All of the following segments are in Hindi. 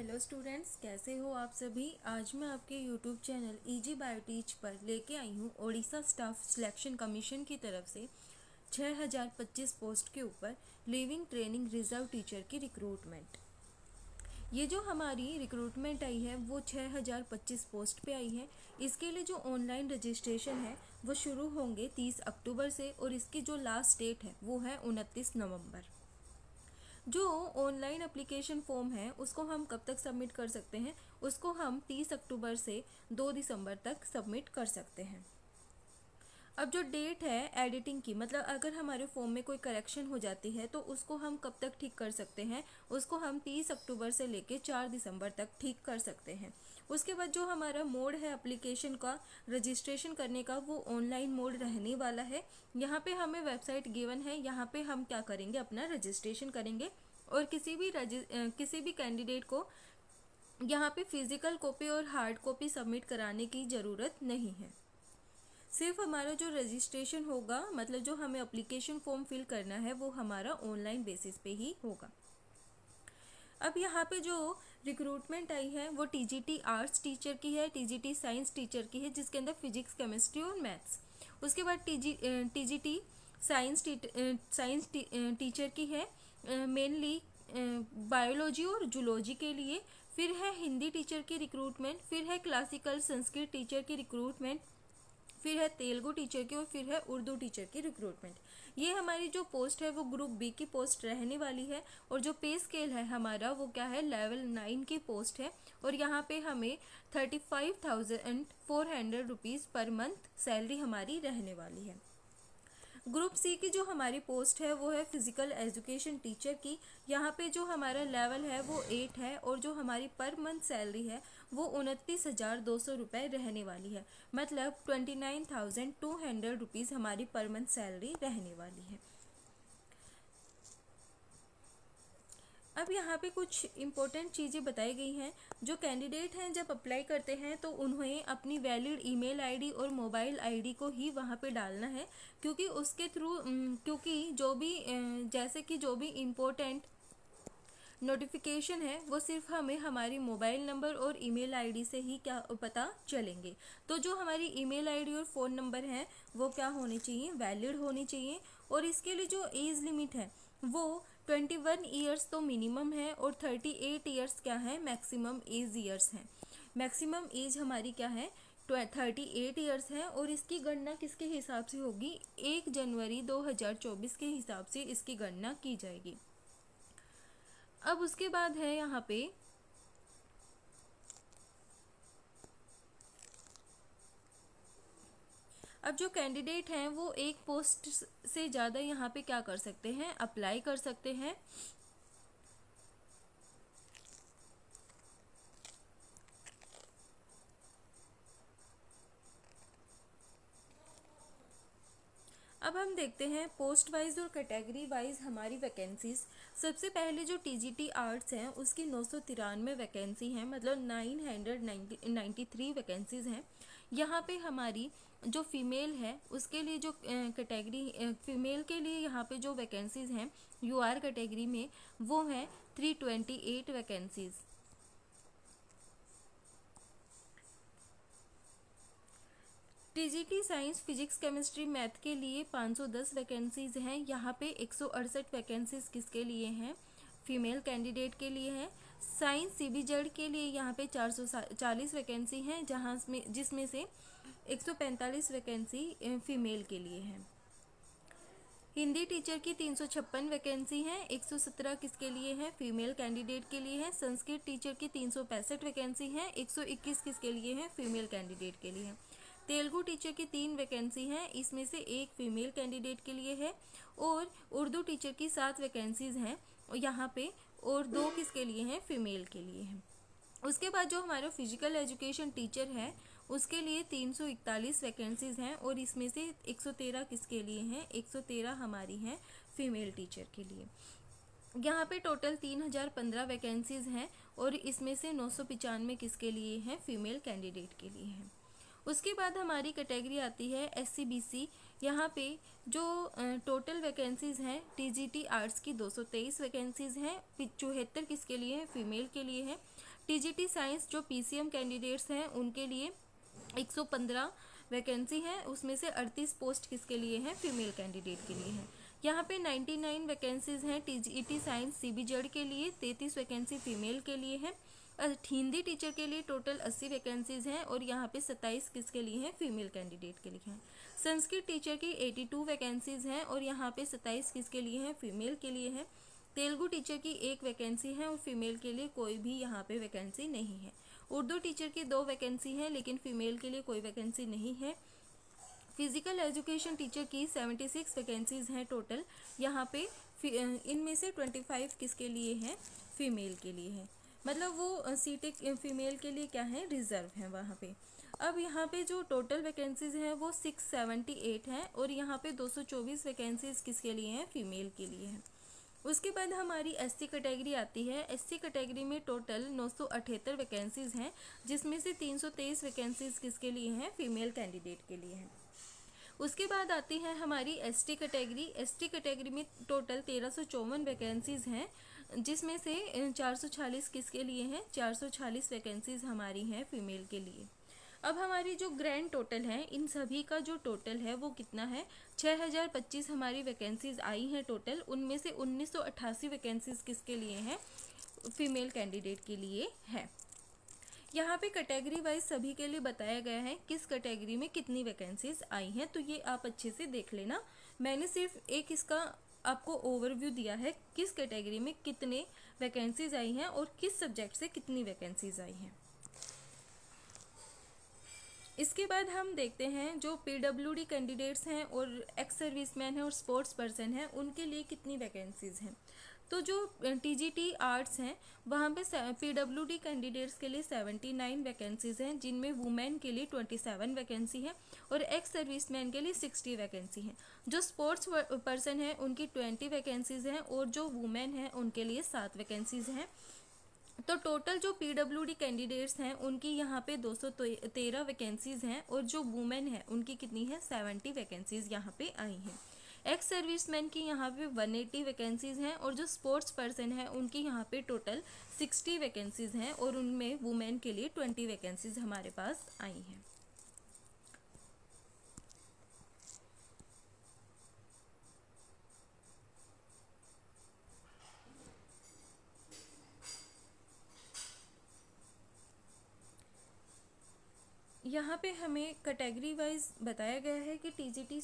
हेलो स्टूडेंट्स, कैसे हो आप सभी। आज मैं आपके YouTube channel easy bio teach पर लेके आई हूँ ओडिशा स्टाफ सिलेक्शन कमीशन की तरफ से 6025 पोस्ट के ऊपर लिविंग ट्रेनिंग रिजर्व टीचर की रिक्रूटमेंट। ये जो हमारी रिक्रूटमेंट आई है वो 6025 पोस्ट पे आई है। इसके लिए जो ऑनलाइन रजिस्ट्रेशन है वो शुरू होंगे 30 अक्टूबर से और इसकी जो लास्ट डेट है वो है 29 नवंबर। जो ऑनलाइन एप्लीकेशन फॉर्म है उसको हम कब तक सबमिट कर सकते हैं, उसको हम 30 अक्टूबर से 2 दिसंबर तक सबमिट कर सकते हैं। अब जो डेट है एडिटिंग की, मतलब अगर हमारे फॉर्म में कोई करेक्शन हो जाती है तो उसको हम कब तक ठीक कर सकते हैं, उसको हम 30 अक्टूबर से लेके 4 दिसंबर तक ठीक कर सकते हैं। उसके बाद जो हमारा मोड है एप्लीकेशन का रजिस्ट्रेशन करने का वो ऑनलाइन मोड रहने वाला है। यहाँ पे हमें वेबसाइट गिवन है, यहाँ पे हम क्या करेंगे, अपना रजिस्ट्रेशन करेंगे और किसी भी कैंडिडेट को यहाँ पे फिजिकल कॉपी और हार्ड कॉपी सबमिट कराने की ज़रूरत नहीं है। सिर्फ हमारा जो रजिस्ट्रेशन होगा, मतलब जो हमें एप्लीकेशन फॉर्म फिल करना है वो हमारा ऑनलाइन बेसिस पे ही होगा। अब यहाँ पे जो रिक्रूटमेंट आई है वो टीजीटी आर्ट्स टीचर की है, टीजीटी साइंस टीचर की है जिसके अंदर फिजिक्स केमिस्ट्री और मैथ्स। उसके बाद टीजीटी साइंस टीचर की है, मेनली बायोलॉजी और जूलॉजी के लिए। फिर है हिंदी टीचर की रिक्रूटमेंट, फिर है क्लासिकल संस्कृत टीचर की रिक्रूटमेंट, फिर है तेलुगु टीचर की और फिर है उर्दू टीचर की रिक्रूटमेंट। ये हमारी जो पोस्ट है वो ग्रुप बी की पोस्ट रहने वाली है और जो पे स्केल है हमारा वो क्या है, लेवल 9 की पोस्ट है और यहाँ पे हमें 35,400 रुपीज़ पर मंथ सैलरी हमारी रहने वाली है। ग्रुप सी की जो हमारी पोस्ट है वो है फिजिकल एजुकेशन टीचर की। यहाँ पे जो हमारा लेवल है वो 8 है और जो हमारी पर मंथ सैलरी है वो 29,200 रुपये रहने वाली है, मतलब 29,200 रुपीज़ हमारी पर मंथ सैलरी रहने वाली है। अब यहाँ पे कुछ इम्पोर्टेंट चीज़ें बताई गई हैं। जो कैंडिडेट हैं जब अप्लाई करते हैं तो उन्हें अपनी वैलिड ईमेल आईडी और मोबाइल आईडी को ही वहाँ पे डालना है, क्योंकि उसके थ्रू क्योंकि जो भी जैसे कि जो भी इम्पोर्टेंट नोटिफिकेशन है वो सिर्फ हमें हमारी मोबाइल नंबर और ईमेल आईडी से ही क्या पता चलेंगे। तो जो हमारी ईमेल आईडी और फ़ोन नंबर है वो क्या होनी चाहिए, वैलिड होनी चाहिए। और इसके लिए जो एज लिमिट है वो 21 ईयर्स तो मिनिमम है और 38 ईयर्स क्या है, मैक्सिमम एज ईयर्स हैं। मैक्सिमम एज हमारी क्या है, 38 ईयर्स है और इसकी गणना किसके हिसाब से होगी, 1 जनवरी 2024 के हिसाब से इसकी गणना की जाएगी। अब उसके बाद है यहाँ पे अब जो कैंडिडेट हैं वो एक पोस्ट से ज़्यादा यहाँ पे क्या कर सकते हैं, अप्लाई कर सकते हैं। अब हम देखते हैं पोस्ट वाइज और कैटेगरी वाइज हमारी वैकेंसीज। सबसे पहले जो टीजीटी आर्ट्स हैं उसकी 993 वैकेंसी हैं, मतलब 993 वैकेंसीज हैं। यहाँ पे हमारी जो फीमेल है उसके लिए जो कैटेगरी फीमेल के लिए यहाँ पे जो वैकेंसीज हैं यूआर कैटेगरी में वो है 328 vacancies. TGT science physics chemistry math के लिए 510 वैकेंसीज हैं। यहाँ पे 168 वैकेंसीज किसके लिए हैं, फीमेल कैंडिडेट के लिए हैं। साइंस सीबीजेड के लिए यहाँ पे 440 वैकेंसी हैं, जिसमें से 145 वैकेंसी फीमेल के लिए हैं। हिंदी टीचर की 356 वैकेंसी हैं, 117 किसके लिए हैं, फीमेल कैंडिडेट के लिए हैं। संस्कृत टीचर की 365 वैकेंसी हैं, 121 किसके लिए हैं, फीमेल कैंडिडेट के लिए हैं। तेलुगु टीचर की 3 वैकेंसी हैं, इसमें से 1 फीमेल कैंडिडेट के लिए है। और उर्दू टीचर की 7 वैकेंसीज हैं यहाँ पे और 2 किसके लिए हैं, फीमेल के लिए हैं। उसके बाद जो हमारा फिजिकल एजुकेशन टीचर है उसके लिए 341 वैकेंसीज हैं और इसमें से 113 किसके लिए हैं, 113 हमारी हैं फीमेल टीचर के लिए। यहाँ पे टोटल 3015 वैकेंसीज हैं और इसमें से 995 किसके लिए हैं, फीमेल कैंडिडेट के लिए हैं। उसके बाद हमारी कैटेगरी आती है SC BC यहाँ पे जो टोटल वैकेंसीज़ हैं टीजीटी आर्ट्स की 223 वैकेंसीज़ हैं, 74 किसके लिए हैं, फीमेल के लिए हैं। टीजीटी साइंस जो पीसीएम कैंडिडेट्स हैं उनके लिए 115 वैकेंसी है, उसमें से 38 पोस्ट किसके लिए हैं, फीमेल कैंडिडेट के लिए हैं। यहाँ पे 99 वैकेंसीज़ हैं टीजीटी साइंस सीबीजेड के लिए, 33 वैकेंसी फीमेल के लिए हैं। हिंदी टीचर के लिए टोटल 80 वैकेंसीज़ हैं और यहाँ पे 27 किसके लिए हैं, फीमेल कैंडिडेट के लिए हैं। संस्कृत टीचर की 82 वैकेंसीज़ हैं और यहाँ पे 27 किसके लिए हैं, फीमेल के लिए हैं। तेलुगु टीचर की 1 वैकेंसी है और फीमेल के लिए कोई भी यहाँ पे वैकेंसी नहीं है। उर्दू टीचर की 2 वैकेंसी हैं लेकिन फीमेल के लिए कोई वैकेंसी नहीं है। फिजिकल एजुकेशन टीचर की 76 वैकेंसीज़ हैं टोटल, यहाँ पे इनमें से 25 किसके लिए हैं, फीमेल के लिए है। मतलब वो सीटें फीमेल के लिए क्या है, रिजर्व हैं वहाँ पे। अब यहाँ पे जो टोटल वैकेंसीज़ हैं वो 678 हैं और यहाँ पे 224 वैकेंसीज़ किसके लिए हैं, फीमेल के लिए हैं। उसके बाद हमारी एससी कैटेगरी आती है। एससी कैटेगरी में टोटल 978 वैकेंसीज़ हैं जिसमें से 323 वैकेंसीज़ किसके लिए हैं, फीमेल कैंडिडेट के लिए हैं। उसके बाद आती है हमारी एसटी कैटेगरी। एसटी कैटेगरी में टोटल 1354 वैकेंसीज़ हैं जिसमें से 446 किसके लिए हैं, 446 वैकेंसीज़ हमारी हैं फीमेल के लिए। अब हमारी जो ग्रैंड टोटल है, इन सभी का जो टोटल है वो कितना है, 6025 हमारी वैकेंसीज़ आई हैं टोटल, उनमें से 1988 वैकेंसीज़ किसके लिए हैं, फीमेल कैंडिडेट के लिए है। यहाँ पे कैटेगरी वाइज सभी के लिए बताया गया है किस कैटेगरी में कितनी वैकेंसीज आई हैं, तो ये आप अच्छे से देख लेना। मैंने सिर्फ एक इसका आपको ओवरव्यू दिया है किस कैटेगरी में कितने वैकेंसीज आई हैं और किस सब्जेक्ट से कितनी वैकेंसीज आई हैं। इसके बाद हम देखते हैं जो पीडब्ल्यूडी कैंडिडेट्स हैं और एक्स सर्विसमैन हैं और स्पोर्ट्स पर्सन हैं उनके लिए कितनी वैकेंसीज हैं। तो जो टीजीटी आर्ट्स हैं वहाँ पे पीडब्ल्यूडी कैंडिडेट्स के लिए 79 वैकेंसीज़ हैं जिनमें वुमेन के लिए 27 वैकेंसी है और एक्स सर्विसमैन के लिए 60 वैकेंसी हैं। जो स्पोर्ट्स पर्सन हैं उनकी 20 वैकेंसीज़ हैं और जो वुमेन हैं उनके लिए 7 वैकेंसीज़ हैं। तो टोटल जो पीडब्ल्यूडी कैंडिडेट्स हैं उनकी यहाँ पे 213 वैकेंसीज़ हैं और जो वुमेन है उनकी कितनी है, 70 वैकेंसीज़ यहाँ पे आई हैं। एक्स सर्विसमैन की यहाँ पे 180 वैकेंसीज़ हैं और जो स्पोर्ट्स पर्सन है उनकी यहाँ पे टोटल 60 वैकेंसीज़ हैं और उनमें वुमेन के लिए 20 वैकेंसीज़ हमारे पास आई हैं। यहाँ पे हमें कैटेगरी वाइज बताया गया है कि टीजीटी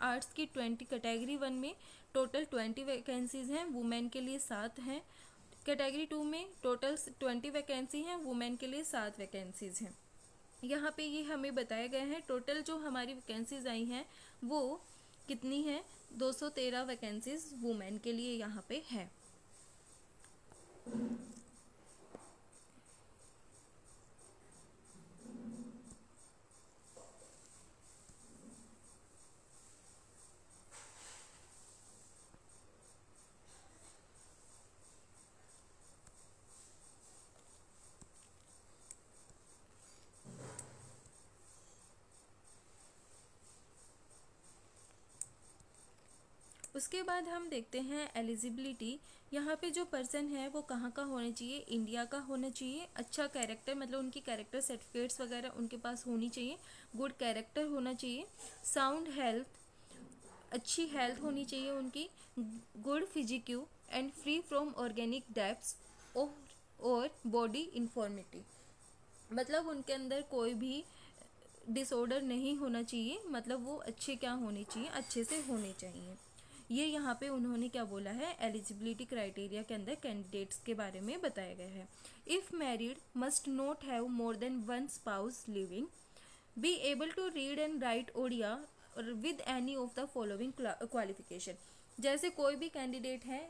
आर्ट्स की 20 कैटेगरी 1 में टोटल 20 वैकेंसीज़ हैं, वुमेन के लिए 7 हैं। कैटेगरी 2 में टोटल 20 वैकेंसी हैं, वुमेन के लिए 7 वैकेंसीज़ हैं। यहाँ पे ये हमें बताया गया है टोटल जो हमारी वैकेंसीज़ आई हैं वो कितनी है, 213 वैकेंसीज़ वुमेन के लिए यहाँ पे है। उसके बाद हम देखते हैं एलिजिबिलिटी। यहाँ पे जो पर्सन है वो कहाँ का होना चाहिए, इंडिया का होना चाहिए। अच्छा कैरेक्टर, मतलब उनकी कैरेक्टर सर्टिफिकेट्स वगैरह उनके पास होनी चाहिए। गुड कैरेक्टर होना चाहिए। साउंड हेल्थ, अच्छी हेल्थ होनी चाहिए उनकी। Good physique and free from organic debts और बॉडी इन्फॉर्मिटी, मतलब उनके अंदर कोई भी डिसऑर्डर नहीं होना चाहिए, मतलब वो अच्छे क्या होने चाहिए, अच्छे से होने चाहिए। ये यहाँ पे उन्होंने क्या बोला है, एलिजिबिलिटी क्राइटेरिया के अंदर कैंडिडेट्स के बारे में बताया गया है। If married must not have more than one spouse living, be able to read and write Odia with any of the following qualification. जैसे कोई भी कैंडिडेट है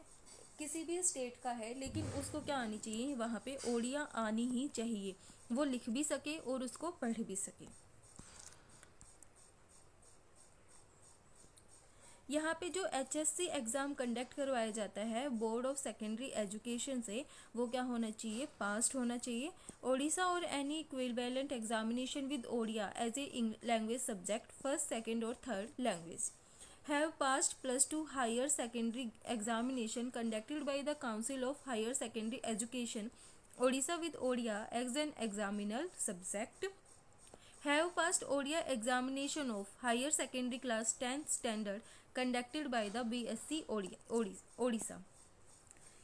किसी भी स्टेट का है लेकिन उसको क्या आनी चाहिए, वहाँ पे ओडिया आनी ही चाहिए, वो लिख भी सके और उसको पढ़ भी सके। यहाँ पे जो HSC एग्ज़ाम कंडक्ट करवाया जाता है बोर्ड ऑफ सेकेंडरी एजुकेशन से, वो क्या होना चाहिए, पास्ड होना चाहिए। ओडिशा और any equivalent examination with Odia as a language subject first, second और third language have passed +2 higher secondary examination conducted by the Council of Higher Secondary Education Odisha with Odia as an examinable subject, have passed Odia examination of higher secondary class 10th standard conducted by the BSc Odisha।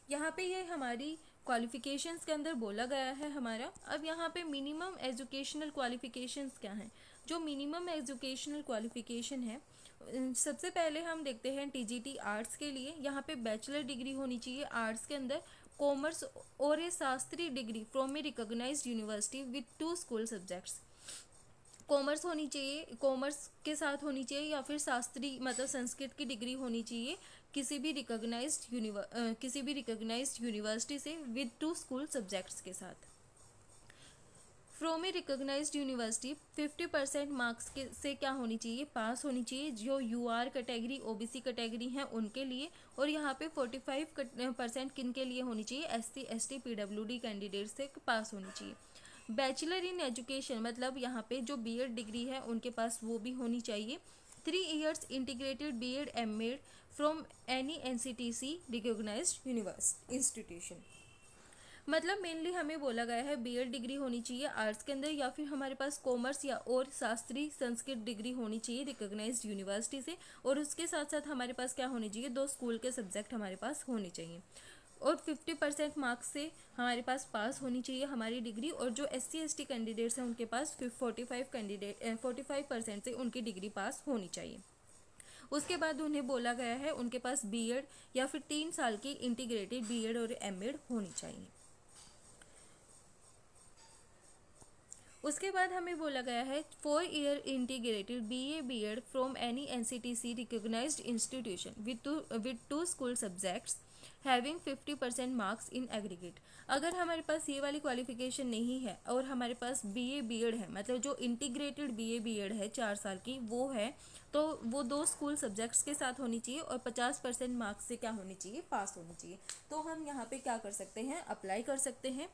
यहाँ पे ये हमारी क्वालिफिकेशंस के अंदर बोला गया है हमारा। अब यहाँ पे मिनिमम एजुकेशनल क्वालिफिकेशंस क्या हैं। जो मिनिमम एजुकेशनल क्वालिफिकेशन है, सबसे पहले हम देखते हैं TGT आर्ट्स के लिए। यहाँ पे बैचलर डिग्री होनी चाहिए आर्ट्स के अंदर, कॉमर्स और a Shastri degree from a recognised university with 2 school subjects. Commerce होनी चाहिए, कॉमर्स के साथ होनी चाहिए, या फिर शास्त्री मतलब संस्कृत की डिग्री होनी चाहिए किसी भी रिकॉग्नाइज्ड यूनिवर्सिटी से विद 2 स्कूल सब्जेक्ट्स के साथ। From a recognised university 50% marks के से क्या होनी चाहिए, पास होनी चाहिए। जो UR कैटेगरी OBC कैटेगरी हैं उनके लिए, और यहाँ पे 45% किन के लिए होनी चाहिए, SC ST PWD कैंडिडेट से पास होनी चाहिए। बैचलर इन एजुकेशन मतलब यहाँ पे जो BEd डिग्री है उनके पास वो भी होनी चाहिए। 3 years integrated BEd MAd from any NCTC recognised institution. मतलब मेनली हमें बोला गया है BEd डिग्री होनी चाहिए आर्ट्स के अंदर, या फिर हमारे पास कॉमर्स या और शास्त्री संस्कृत डिग्री होनी चाहिए रिकॉग्नाइज्ड यूनिवर्सिटी से, और उसके साथ साथ हमारे पास क्या होनी चाहिए, 2 स्कूल के सब्जेक्ट हमारे पास होने चाहिए, और 50% मार्क्स से हमारे पास पास होनी चाहिए हमारी डिग्री। और जो SC ST कैंडिडेट्स हैं उनके पास 45% से उनकी डिग्री पास होनी चाहिए। उसके बाद उन्हें बोला गया है उनके पास BEd या फिर 3 साल की इंटीग्रेटेड BEd और MAd होनी चाहिए। उसके बाद हमें बोला गया है 4 year integrated BA BEd from any NCTC recognised institution with 2 school subjects having 50% marks in aggregate. अगर हमारे पास ये वाली क्वालिफिकेशन नहीं है और हमारे पास BA BEd है, मतलब जो इंटीग्रेटेड BA BEd है 4 साल की वो है, तो वो 2 स्कूल सब्जेक्ट्स के साथ होनी चाहिए और 50% मार्क्स से क्या होनी चाहिए, पास होनी चाहिए। तो हम यहाँ पे क्या कर सकते हैं, अप्लाई कर सकते हैं।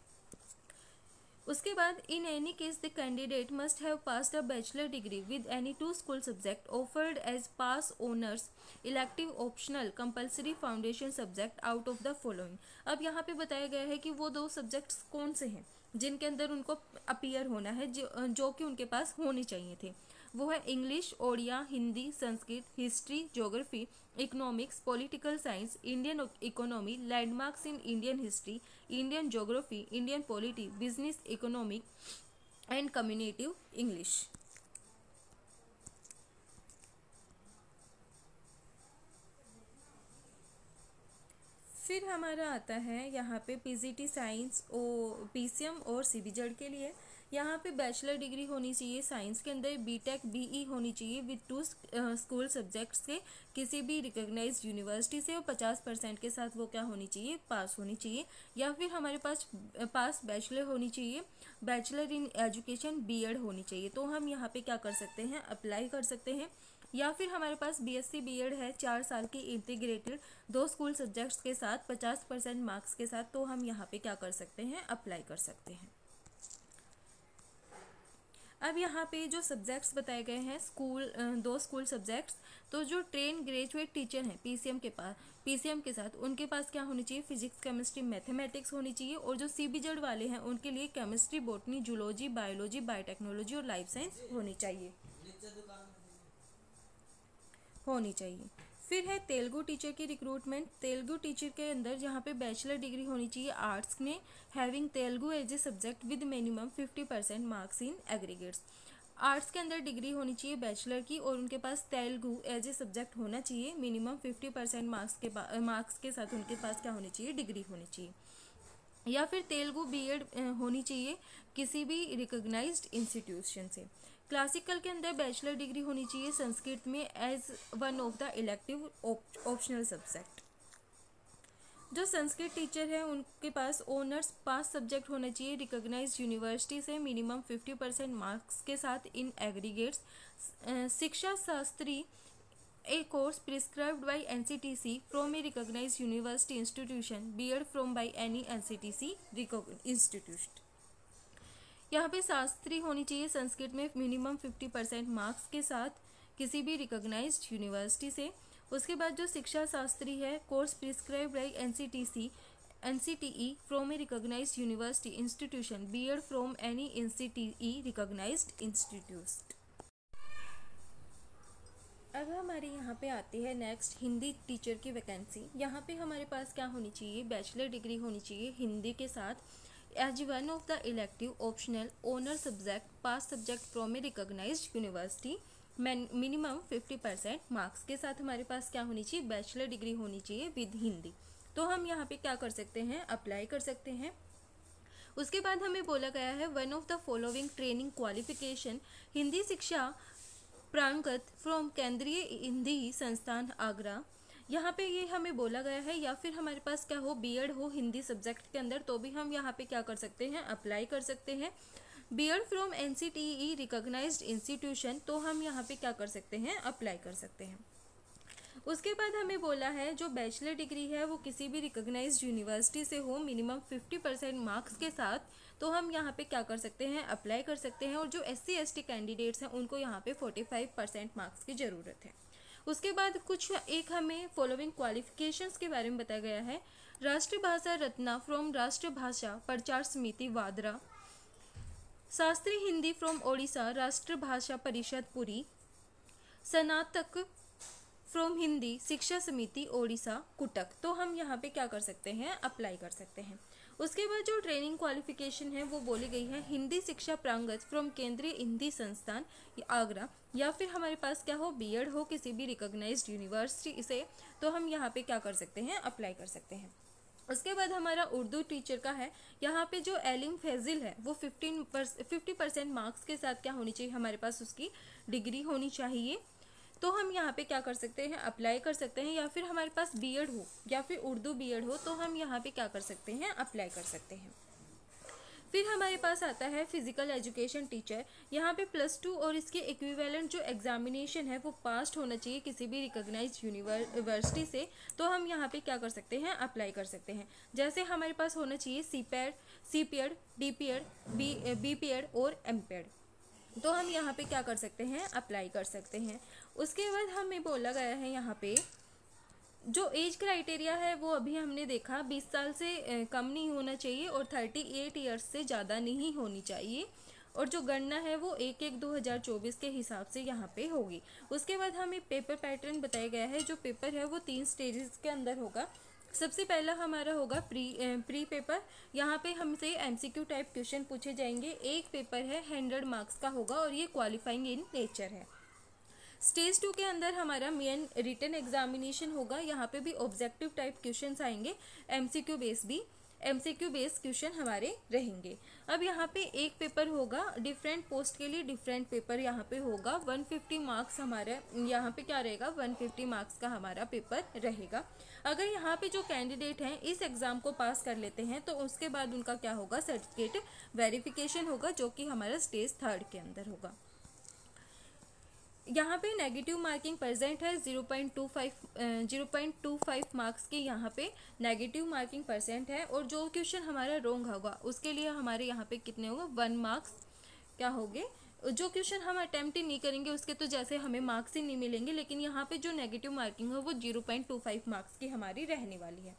उसके बाद in any case the candidate must have passed a bachelor degree with any 2 school subject offered as pass honours elective optional compulsory foundation subject out of the following. अब यहाँ पे बताया गया है कि वो 2 सब्जेक्ट्स कौन से हैं जिनके अंदर उनको अपीयर होना है, जो कि उनके पास होने चाहिए थे। वो है English, Odia, Hindi, Sanskrit, history, geography, economics, political science, Indian economy, landmarks in Indian history, Indian geography, Indian polity, business economic and communicative English. फिर हमारा आता है यहाँ पे PGT साइंस PCM और CBZ के लिए। यहाँ पे बैचलर डिग्री होनी चाहिए साइंस के अंदर, BTech BE होनी चाहिए विद 2 स्कूल सब्जेक्ट्स से किसी भी रिकॉग्नाइज्ड यूनिवर्सिटी से, और 50% के साथ वो क्या होनी चाहिए, पास होनी चाहिए। या फिर हमारे पास बैचलर होनी चाहिए, बैचलर इन एजुकेशन BEd होनी चाहिए। तो हम यहाँ पे क्या कर सकते हैं, अप्लाई कर सकते हैं। या फिर हमारे पास BSc BEd है 4 साल की इंटीग्रेटेड 2 स्कूल सब्जेक्ट्स के साथ 50% मार्क्स के साथ, तो हम यहाँ पे क्या कर सकते हैं, अप्लाई कर सकते हैं। अब यहाँ पे जो सब्जेक्ट्स बताए गए हैं 2 स्कूल सब्जेक्ट्स, तो जो ट्रेन ग्रेजुएट टीचर हैं PCM के साथ उनके पास क्या होनी चाहिए, फिजिक्स, केमिस्ट्री, मैथमेटिक्स होनी चाहिए। और जो CBZ वाले हैं उनके लिए chemistry, botany, zoology, biology, biotechnology और लाइफ साइंस होनी चाहिए। फिर है तेलुगु टीचर की रिक्रूटमेंट। तेलुगु टीचर के अंदर जहाँ पे बैचलर डिग्री होनी चाहिए आर्ट्स में, having Telugu as a subject with minimum 50% marks in aggregates. Arts के अंदर डिग्री होनी चाहिए बैचलर की, और उनके पास तेलुगु एज ए सब्जेक्ट होना चाहिए, मिनिमम 50% मार्क्स के साथ उनके पास क्या होनी चाहिए, डिग्री होनी चाहिए। या फिर तेलुगु BEd होनी चाहिए किसी भी रिकॉग्नाइज्ड इंस्टीट्यूशन से। क्लासिकल के अंदर बैचलर डिग्री होनी चाहिए संस्कृत में as one of the elective optional subject. जो संस्कृत टीचर है उनके पास ऑनर्स पास सब्जेक्ट होना चाहिए रिकॉग्नाइज्ड यूनिवर्सिटी से, मिनिमम 50% मार्क्स के साथ इन एग्रीगेट्स। शिक्षा Shastri A course prescribed by NCTC from a recognized university institution, B.Ed from by any NCTC institution. यहाँ पे शास्त्री होनी चाहिए संस्कृत में मिनिमम 50% मार्क्स के साथ किसी भी रिकॉग्नाइज्ड यूनिवर्सिटी से। उसके बाद जो शिक्षा शास्त्री है, course prescribed by NCTE from a recognised university institution, B.Ed from any NCTE recognised institute. अब हमारे यहाँ पे आती है नेक्स्ट हिंदी टीचर की वैकेंसी। यहाँ पे हमारे पास क्या होनी चाहिए, बैचलर डिग्री होनी चाहिए हिंदी के साथ as one of the elective optional honour subject pass subject from a recognised university, minimum 50% marks के साथ हमारे पास क्या होनी चाहिए, बैचलर डिग्री होनी चाहिए विद हिंदी। तो हम यहाँ पे क्या कर सकते हैं, अप्लाई कर सकते हैं। उसके बाद हमें बोला गया है one of the following training qualification, Hindi शिक्षा प्रांगत फ्रॉम केंद्रीय हिंदी संस्थान आगरा। यहाँ पे ये हमें बोला गया है, या फिर हमारे पास क्या हो, B.Ed हो हिंदी सब्जेक्ट के अंदर, तो भी हम यहाँ पे क्या कर सकते हैं, अप्लाई कर सकते हैं। B.Ed from NCTE recognised institution, तो हम यहाँ पे क्या कर सकते हैं, अप्लाई कर सकते हैं। उसके बाद हमें बोला है जो बैचलर डिग्री है वो किसी भी रिकॉग्नाइज्ड यूनिवर्सिटी से हो मिनिमम 50% मार्क्स के साथ, तो हम यहाँ पे क्या कर सकते हैं, अप्लाई कर सकते हैं। और जो SC ST कैंडिडेट्स हैं उनको यहाँ पे 45% मार्क्स की ज़रूरत है। उसके बाद कुछ एक हमें फॉलोइंग क्वालिफिकेशंस के बारे में बताया गया है, राष्ट्रभाषा रत्ना फ्रॉम राष्ट्रभाषा प्रचार समिति वादरा, शास्त्रीय हिंदी फ्रॉम ओडिशा राष्ट्रभाषा परिषद पुरी, स्नातक फ्रॉम हिंदी शिक्षा समिति ओडिशा कुटक, तो हम यहाँ पे क्या कर सकते हैं, अप्लाई कर सकते हैं। उसके बाद जो ट्रेनिंग क्वालिफिकेशन है वो बोली गई है हिंदी शिक्षा प्रांगत फ्रॉम केंद्रीय हिंदी संस्थान आगरा, या फिर हमारे पास क्या हो, B.Ed हो किसी भी रिकॉग्नाइज्ड यूनिवर्सिटी से, तो हम यहाँ पे क्या कर सकते हैं, अप्लाई कर सकते हैं। उसके बाद हमारा उर्दू टीचर का है, यहाँ पे जो एलिम फैजिल है वो 50% मार्क्स के साथ क्या होनी चाहिए, हमारे पास उसकी डिग्री होनी चाहिए, तो हम यहाँ पे क्या कर सकते हैं, अप्लाई कर सकते हैं। या फिर हमारे पास B.Ed हो या फिर उर्दू B.Ed हो, तो हम यहाँ पे क्या कर सकते हैं, अप्लाई कर सकते हैं। फिर हमारे पास आता है फिजिकल एजुकेशन टीचर, यहाँ पे +2 और इसके इक्विवेलेंट जो एग्जामिनेशन है वो पास होना चाहिए किसी भी रिकॉग्नाइज्ड यूनिवर्सिटी से, तो हम यहाँ पे क्या कर सकते हैं, अप्लाई कर सकते हैं। जैसे हमारे पास होना चाहिए CPED, DPED, BPED और MPED, तो हम यहाँ पे क्या कर सकते हैं, अप्लाई कर सकते हैं। उसके बाद हमें बोला गया है यहाँ पे जो एज क्राइटेरिया है वो अभी हमने देखा 20 साल से कम नहीं होना चाहिए और 38 ईयर्स से ज़्यादा नहीं होनी चाहिए, और जो गणना है वो 1/1/2024 के हिसाब से यहाँ पे होगी। उसके बाद हमें पेपर पैटर्न बताया गया है, जो पेपर है वो 3 स्टेजेस के अंदर होगा। सबसे पहला हमारा होगा प्री पेपर, यहाँ पे हमसे MCQ टाइप क्वेश्चन पूछे जाएंगे। एक पेपर है 100 मार्क्स का होगा और ये क्वालिफाइंग इन नेचर है। स्टेज 2 के अंदर हमारा मेन रिटन एग्जामिनेशन होगा, यहाँ पे भी ऑब्जेक्टिव टाइप क्वेश्चंस आएंगे, MCQ बेस्ड क्वेश्चन हमारे रहेंगे। अब यहाँ पे एक पेपर होगा डिफरेंट पोस्ट के लिए, डिफरेंट पेपर यहाँ पे होगा 150 मार्क्स हमारा यहाँ पे क्या रहेगा, 150 मार्क्स का हमारा पेपर रहेगा। अगर यहाँ पे जो कैंडिडेट हैं इस एग्ज़ाम को पास कर लेते हैं तो उसके बाद उनका क्या होगा, सर्टिफिकेट वेरिफिकेशन होगा, जो कि हमारा स्टेज 3 के अंदर होगा। यहाँ पे नेगेटिव मार्किंग प्रेजेंट है 0.25 मार्क्स की यहाँ पे नेगेटिव मार्किंग परसेंट है, और जो क्वेश्चन हमारा रॉन्ग होगा उसके लिए हमारे यहाँ पे कितने होगा, 1 मार्क्स क्या होंगे। जो क्वेश्चन हम अटेम्प्ट ही नहीं करेंगे उसके तो जैसे हमें मार्क्स ही नहीं मिलेंगे, लेकिन यहाँ पे जो नेगेटिव मार्किंग है वो 0.25 मार्क्स की हमारी रहने वाली है।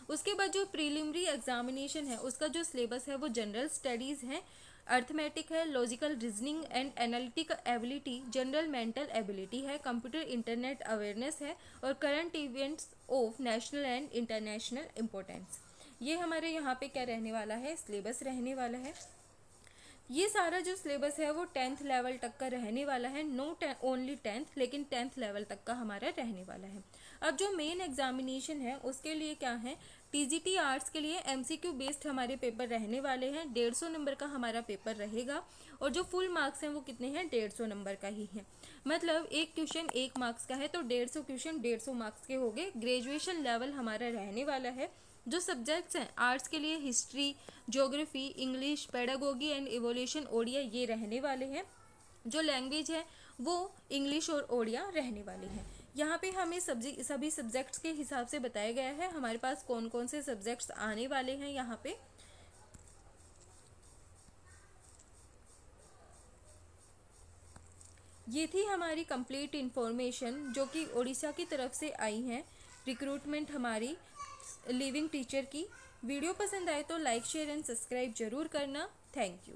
उसके बाद जो प्रीलिमिनरी एग्जामिनेशन है उसका जो सिलेबस है वो जनरल स्टडीज़ है, अर्थमेटिक है, logical reasoning and analytic ability, general mental ability है, कंप्यूटर इंटरनेट अवेयरनेस है, और current events of national and international importance. ये हमारे यहाँ पे क्या रहने वाला है, सिलेबस रहने वाला है। ये सारा जो सिलेबस है वो 10th लेवल तक का रहने वाला है, नॉट ओनली 10th, लेकिन 10th लेवल तक का हमारा रहने वाला है। अब जो मेन एग्जामिनेशन है उसके लिए क्या है, TGT आर्ट्स के लिए MCQ बेस्ड हमारे पेपर रहने वाले हैं, 150 नंबर का हमारा पेपर रहेगा, और जो फुल मार्क्स हैं वो कितने हैं, 150 नंबर का ही है। मतलब एक क्वेश्चन 1 मार्क्स का है तो 150 क्वेश्चन 150 मार्क्स के हो गए। ग्रेजुएशन लेवल हमारा रहने वाला है। जो सब्जेक्ट्स हैं आर्ट्स के लिए history, geography, English, pedagogy and evolution, Odia, ये रहने वाले हैं। जो लैंग्वेज है वो इंग्लिश और ओडिया रहने वाली है। यहाँ पे हमें सभी सब्जेक्ट्स के हिसाब से बताया गया है हमारे पास कौन कौन से सब्जेक्ट्स आने वाले हैं। यहाँ पे ये थी हमारी कंप्लीट इन्फॉर्मेशन जो कि उड़ीसा की तरफ से आई है, रिक्रूटमेंट हमारी लिविंग टीचर की। वीडियो पसंद आए तो लाइक शेयर एंड सब्सक्राइब जरूर करना। Thank you.